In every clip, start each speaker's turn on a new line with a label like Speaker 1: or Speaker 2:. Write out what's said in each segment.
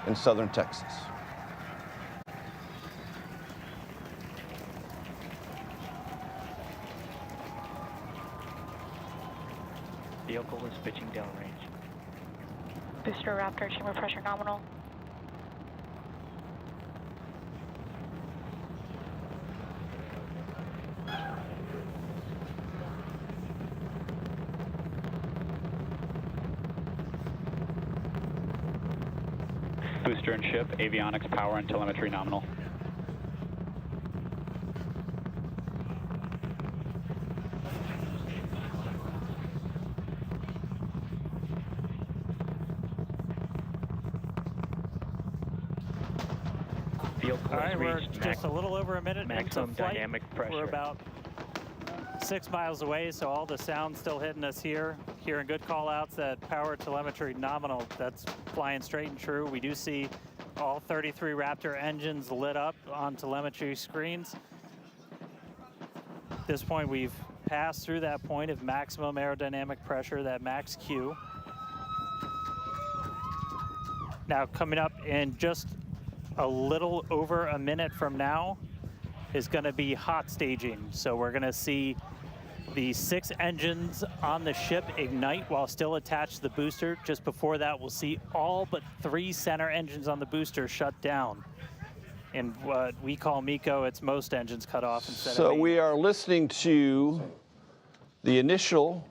Speaker 1: in southern Texas.
Speaker 2: Vehicle is pitching downrange.
Speaker 3: Booster Raptor, chamber pressure nominal.
Speaker 4: Booster and ship, avionics, power, and telemetry nominal.
Speaker 2: Vehicle
Speaker 5: All right,
Speaker 2: has
Speaker 5: we're
Speaker 2: reached
Speaker 5: just a little over a minute
Speaker 2: maximum
Speaker 5: into flight.
Speaker 2: dynamic pressure.
Speaker 5: We're about 6 miles away, so all the sound's still hitting us here. Hearing good call-outs that power telemetry nominal, that's flying straight and true. We do see all 33 Raptor engines lit up on telemetry screens. At this point, we've passed through that point of maximum aerodynamic pressure, that max Q. Now, coming up in just a little over a minute from now is going to be hot staging. So we're going to see the 6 engines on the ship ignite while still attached to the booster. Just before that, we'll see all but 3 center engines on the booster shut down. And what we call MECO, it's most engines cut off instead of
Speaker 1: So
Speaker 5: 8.
Speaker 1: we are listening to the initial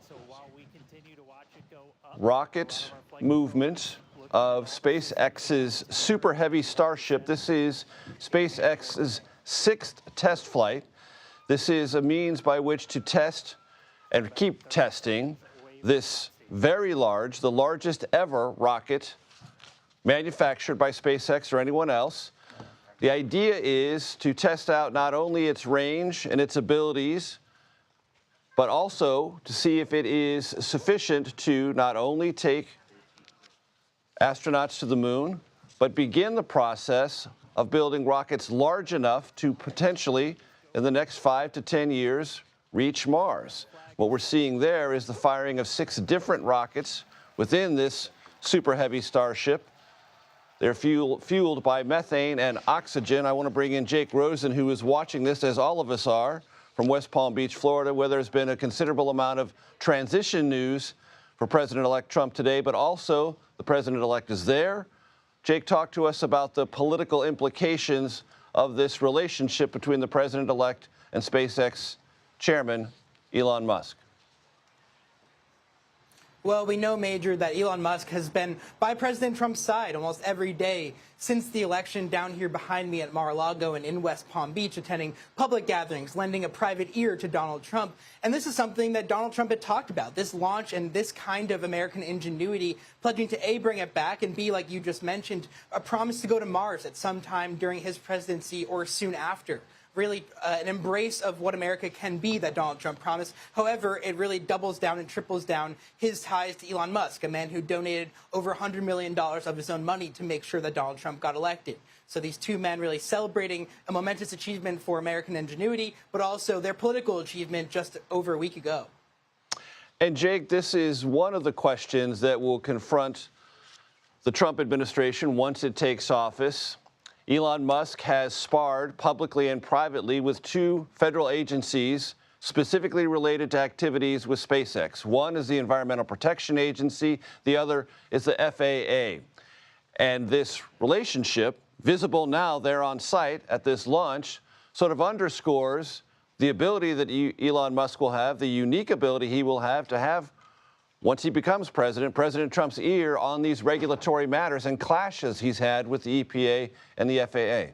Speaker 1: rocket movement of SpaceX's Super Heavy-Starship. This is SpaceX's 6th test flight. This is a means by which to test and keep testing this very large, the largest ever rocket manufactured by SpaceX or anyone else. The idea is to test out not only its range and its abilities, but also to see if it is sufficient to not only take astronauts to the moon, but begin the process of building rockets large enough to potentially, in the next 5 to 10 years, reach Mars. What we're seeing there is the firing of 6 different rockets within this Super Heavy-Starship. They're fueled by methane and oxygen. I want to bring in Jake Rosen, who is watching this, as all of us are, from West Palm Beach, Florida, where there's been a considerable amount of transition news for President-elect Trump today, but also the President-elect is there. Jake, talk to us about the political implications of this relationship between the President-elect and SpaceX Chairman Elon Musk.
Speaker 6: Well, we know, Major, that Elon Musk has been by President Trump's side almost every day since the election, down here behind me at Mar-a-Lago and in West Palm Beach, attending public gatherings, lending a private ear to Donald Trump. And this is something that Donald Trump had talked about, this launch and this kind of American ingenuity, pledging to A, bring it back, and B, like you just mentioned, a promise to go to Mars at some time during his presidency or soon after. Really an embrace of what America can be that Donald Trump promised. However, it really doubles down and triples down his ties to Elon Musk, a man who donated over $100 million of his own money to make sure that Donald Trump got elected. So these two men really celebrating a momentous achievement for American ingenuity, but also their political achievement just over a week ago.
Speaker 1: And Jake, this is one of the questions that will confront the Trump administration once it takes office. Elon Musk has sparred publicly and privately with 2 federal agencies specifically related to activities with SpaceX. One is the Environmental Protection Agency. The other is the FAA. And this relationship, visible now there on site at this launch, sort of underscores the ability that Elon Musk will have, the unique ability he will have to have, once he becomes president, President Trump's ear on these regulatory matters and clashes he's had with the EPA and the FAA.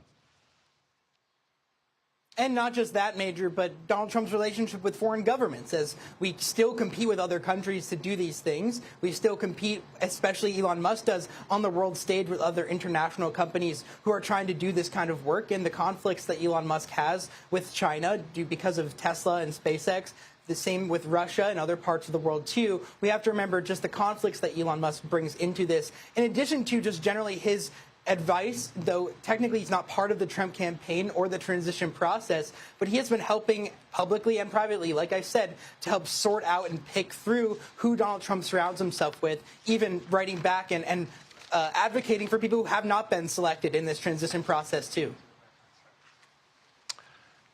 Speaker 6: And not just that, Major, but Donald Trump's relationship with foreign governments, as we still compete with other countries to do these things. We still compete, especially Elon Musk does, on the world stage with other international companies who are trying to do this kind of work. And the conflicts that Elon Musk has with China because of Tesla and SpaceX, the same with Russia and other parts of the world, too. We have to remember just the conflicts that Elon Musk brings into this, in addition to just generally his advice, though technically he's not part of the Trump campaign or the transition process, but he has been helping publicly and privately, like I said, to help sort out and pick through who Donald Trump surrounds himself with, even writing back and advocating for people who have not been selected in this transition process, too.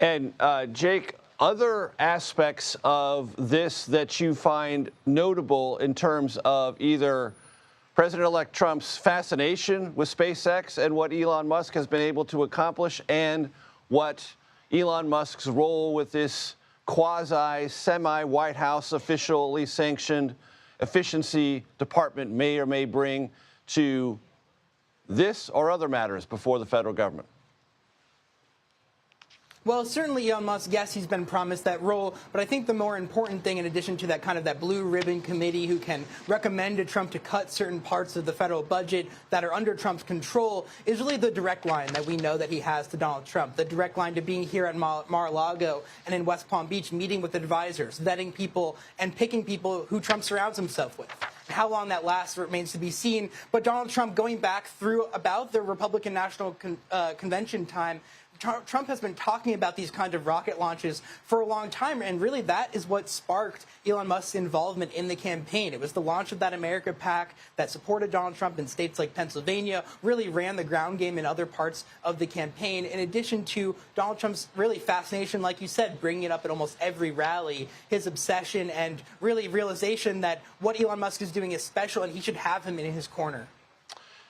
Speaker 1: And Jake, other aspects of this that you find notable in terms of either President-elect Trump's fascination with SpaceX and what Elon Musk has been able to accomplish, and what Elon Musk's role with this quasi-semi-White House officially sanctioned efficiency department may or may bring to this or other matters before the federal government?
Speaker 6: Well, certainly Elon Musk, yes, he's been promised that role, but I think the more important thing, in addition to that kind of that blue ribbon committee who can recommend to Trump to cut certain parts of the federal budget that are under Trump's control, is really the direct line that we know that he has to Donald Trump, the direct line to being here at Mar-a-Lago and in West Palm Beach, meeting with advisors, vetting people, and picking people who Trump surrounds himself with. How long that lasts remains to be seen, but Donald Trump, going back through about the Republican National Convention time, Trump has been talking about these kind of rocket launches for a long time, and really that is what sparked Elon Musk's involvement in the campaign. It was the launch of that America PAC that supported Donald Trump in states like Pennsylvania, really ran the ground game in other parts of the campaign, in addition to Donald Trump's really fascination, like you said, bringing it up at almost every rally, his obsession and really realization that what Elon Musk is doing is special and he should have him in his corner.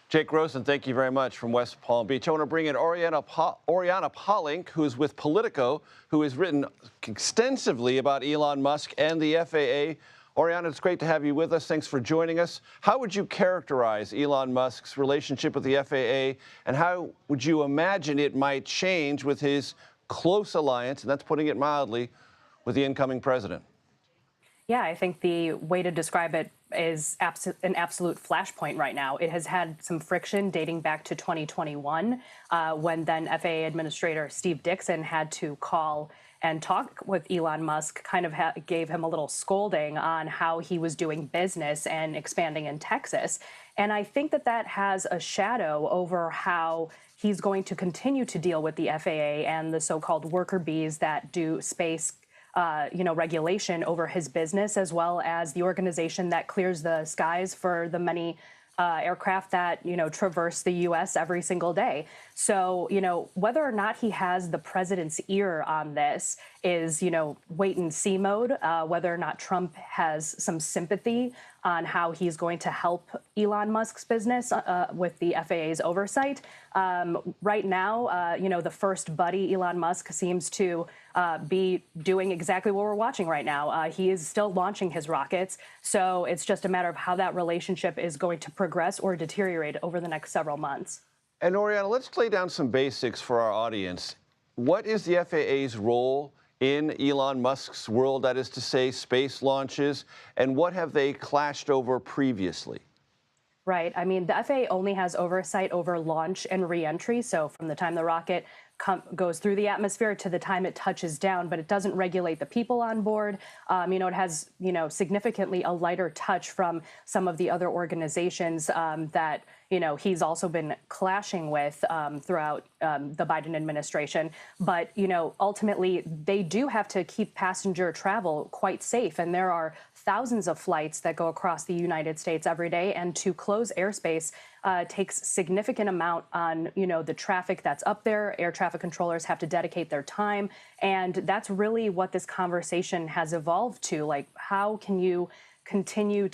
Speaker 1: Jake Rosen, thank you very much from West Palm Beach. I want to bring in Oriana Polink, who is with Politico, who has written extensively about Elon Musk and the FAA. Oriana, it's great to have you with us. Thanks for joining us. How would you characterize Elon Musk's relationship with the FAA, and how would you imagine it might change with his close alliance, and that's putting it mildly, with the incoming president?
Speaker 7: Yeah, I think the way to describe it is an absolute flashpoint right now. It has had some friction dating back to 2021, when then FAA Administrator Steve Dixon had to call and talk with Elon Musk, kind of gave him a little scolding on how he was doing business and expanding in Texas. And I think that that has a shadow over how he's going to continue to deal with the FAA and the so-called worker bees that do space regulation over his business, as well as the organization that clears the skies for the many aircraft that, traverse the U.S. every single day. So, whether or not he has the president's ear on this is, wait and see mode. Whether or not Trump has some sympathy on how he's going to help Elon Musk's business with the FAA's oversight. Right now, the first buddy, Elon Musk, seems to be doing exactly what we're watching right now. He is still launching his rockets. So it's just a matter of how that relationship is going to progress or deteriorate over the next several months.
Speaker 1: And Oriana, let's lay down some basics for our audience. What is the FAA's role in Elon Musk's world, that is to say, space launches, and what have they clashed over previously?
Speaker 7: Right. I mean, the FAA only has oversight over launch and reentry. So from the time the rocket goes through the atmosphere to the time it touches down, but it doesn't regulate the people on board. It has, significantly a lighter touch from some of the other organizations that, he's also been clashing with throughout the Biden administration. But, ultimately, they do have to keep passenger travel quite safe. And there are thousands of flights that go across the United States every day. And to close airspace takes significant amount on, the traffic that's up there. Air traffic controllers have to dedicate their time. And that's really what this conversation has evolved to. Like, how can you continue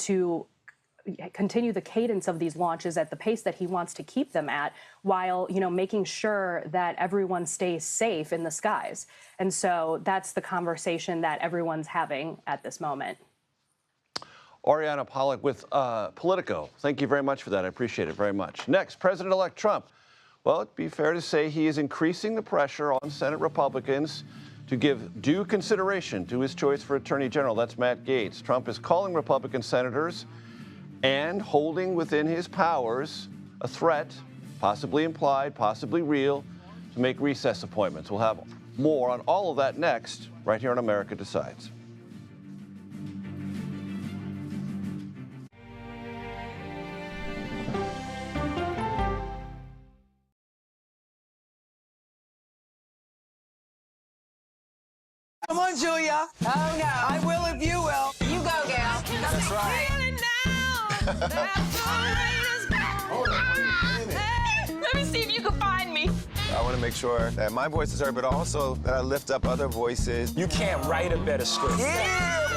Speaker 7: the cadence of these launches at the pace that he wants to keep them at, while, making sure that everyone stays safe in the skies? And so that's the conversation that everyone's having at this moment.
Speaker 1: Oriana Polink with Politico. Thank you very much for that. I appreciate it very much. Next, President-elect Trump. Well, it'd be fair to say he is increasing the pressure on Senate Republicans to give due consideration to his choice for Attorney General. That's Matt Gaetz. Trump is calling Republican senators and holding within his powers a threat, possibly implied, possibly real, to make recess appointments. We'll have more on all of that next, right here on America Decides.
Speaker 8: Come on, Julia.
Speaker 9: Oh, no.
Speaker 8: I will if you will.
Speaker 9: You go, gal.
Speaker 8: That's right.
Speaker 9: That's right. Let me see if you can find me.
Speaker 10: I want to make sure that my voice is heard, but also that I lift up other voices.
Speaker 8: You can't write a better script.
Speaker 9: Yeah.